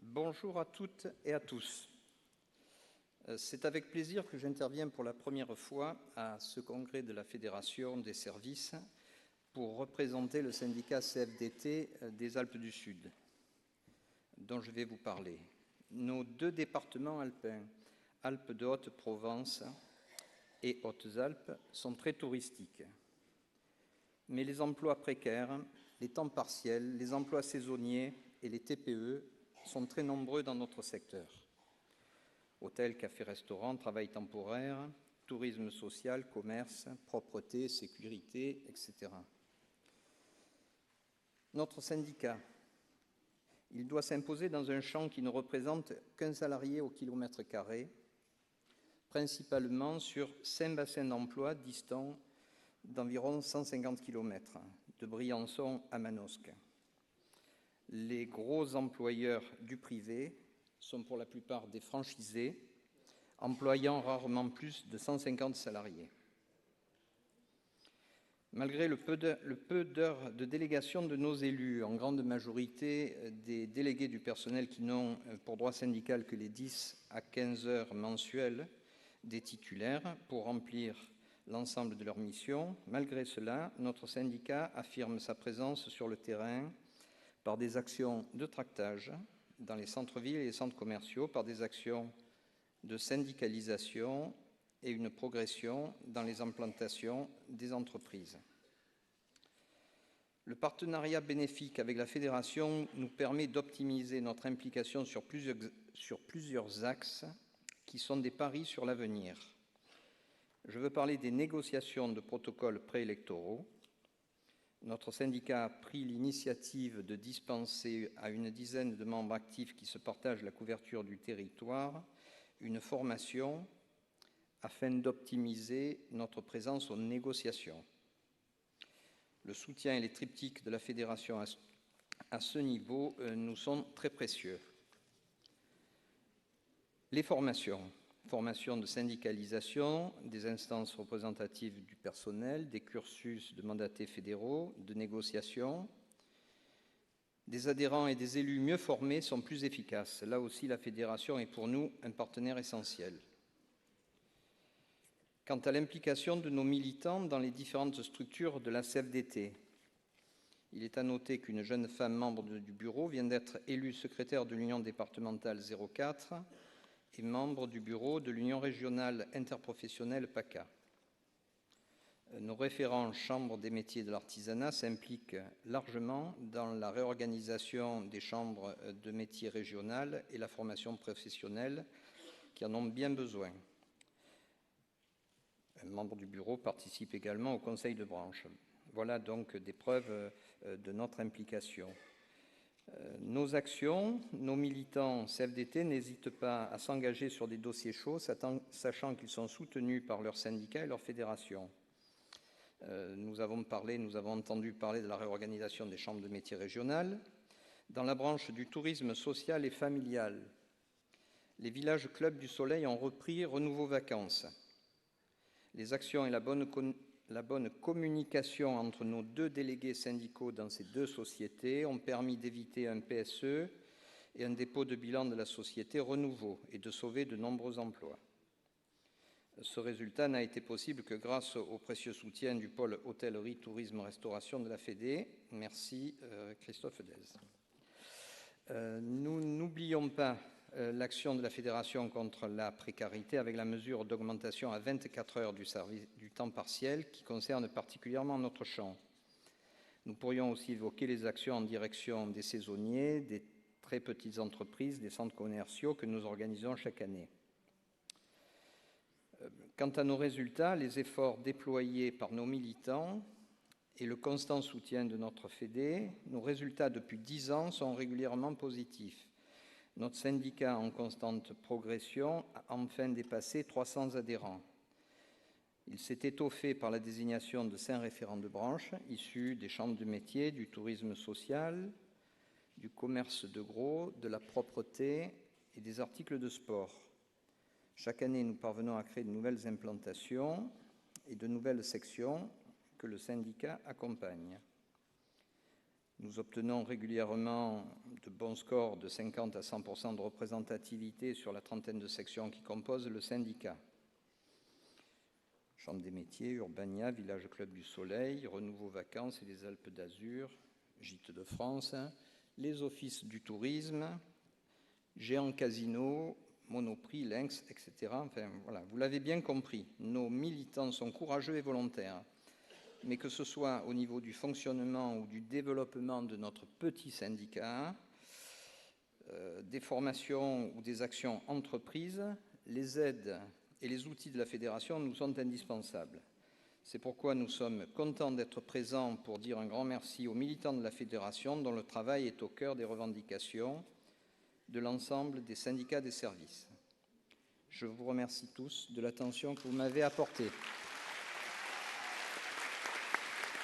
Bonjour à toutes et à tous. C'est avec plaisir que j'interviens pour la première fois à ce congrès de la Fédération des services pour représenter le syndicat CFDT des Alpes du Sud, dont je vais vous parler. Nos deux départements alpins, Alpes de Haute-Provence et Hautes-Alpes, sont très touristiques. Mais les emplois précaires, les temps partiels, les emplois saisonniers et les TPE sont très nombreux dans notre secteur. Hôtels, cafés, restaurants, travail temporaire, tourisme social, commerce, propreté, sécurité, etc. Notre syndicat, il doit s'imposer dans un champ qui ne représente qu'un salarié au kilomètre carré, principalement sur 5 bassins d'emploi distants d'environ 150 km, de Briançon à Manosque. Les gros employeurs du privé sont pour la plupart des franchisés, employant rarement plus de 150 salariés. Malgré le peu d'heures de délégation de nos élus, en grande majorité des délégués du personnel qui n'ont pour droit syndical que les 10 à 15 heures mensuelles des titulaires pour remplir l'ensemble de leurs missions, malgré cela, notre syndicat affirme sa présence sur le terrain par des actions de tractage dans les centres-villes et les centres commerciaux, par des actions de syndicalisation et une progression dans les implantations des entreprises. Le partenariat bénéfique avec la Fédération nous permet d'optimiser notre implication sur plusieurs axes qui sont des paris sur l'avenir. Je veux parler des négociations de protocoles préélectoraux. Notre syndicat a pris l'initiative de dispenser à une dizaine de membres actifs qui se partagent la couverture du territoire une formation afin d'optimiser notre présence aux négociations. Le soutien et les triptyques de la Fédération à ce niveau nous sont très précieux. Les formations de syndicalisation, des instances représentatives du personnel, des cursus de mandatés fédéraux, de négociation. Des adhérents et des élus mieux formés sont plus efficaces. Là aussi, la Fédération est pour nous un partenaire essentiel. Quant à l'implication de nos militants dans les différentes structures de la CFDT, il est à noter qu'une jeune femme membre du bureau vient d'être élue secrétaire de l'Union départementale 04 et membre du bureau de l'Union régionale interprofessionnelle PACA. Nos référents chambres des métiers de l'artisanat s'impliquent largement dans la réorganisation des chambres de métiers régionales et la formation professionnelle qui en ont bien besoin. Un membre du bureau participe également au conseil de branche. Voilà donc des preuves de notre implication. Nos actions, nos militants CFDT n'hésitent pas à s'engager sur des dossiers chauds, sachant qu'ils sont soutenus par leurs syndicats et leurs fédérations. Nous avons entendu parler de la réorganisation des chambres de métiers régionales. Dans la branche du tourisme social et familial, les villages clubs du Soleil ont repris Renouveau Vacances. Les actions et la bonne communication entre nos deux délégués syndicaux dans ces deux sociétés ont permis d'éviter un PSE et un dépôt de bilan de la société Renouveau et de sauver de nombreux emplois. Ce résultat n'a été possible que grâce au précieux soutien du pôle hôtellerie, tourisme, restauration de la Fédé. Merci Christophe Dez. Nous n'oublions pas l'action de la Fédération contre la précarité avec la mesure d'augmentation à 24 heures du temps partiel qui concerne particulièrement notre champ. Nous pourrions aussi évoquer les actions en direction des saisonniers, des très petites entreprises, des centres commerciaux que nous organisons chaque année. Quant à nos résultats, les efforts déployés par nos militants et le constant soutien de notre Fédé, nos résultats depuis 10 ans sont régulièrement positifs. Notre syndicat en constante progression a enfin dépassé 300 adhérents. Il s'est étoffé par la désignation de 5 référents de branche issus des chambres de métiers, du tourisme social, du commerce de gros, de la propreté et des articles de sport. Chaque année, nous parvenons à créer de nouvelles implantations et de nouvelles sections que le syndicat accompagne. Nous obtenons régulièrement de bons scores de 50 à 100% de représentativité sur la trentaine de sections qui composent le syndicat. Chambre des métiers, Urbania, Village Club du Soleil, Renouveau Vacances et les Alpes d'Azur, Gîtes de France, les offices du tourisme, Géant Casino, Monoprix, Lynx, etc. Enfin, voilà, vous l'avez bien compris, nos militants sont courageux et volontaires. Mais que ce soit au niveau du fonctionnement ou du développement de notre petit syndicat, des formations ou des actions entreprises, les aides et les outils de la fédération nous sont indispensables. C'est pourquoi nous sommes contents d'être présents pour dire un grand merci aux militants de la fédération dont le travail est au cœur des revendications de l'ensemble des syndicats des services. Je vous remercie tous de l'attention que vous m'avez apportée.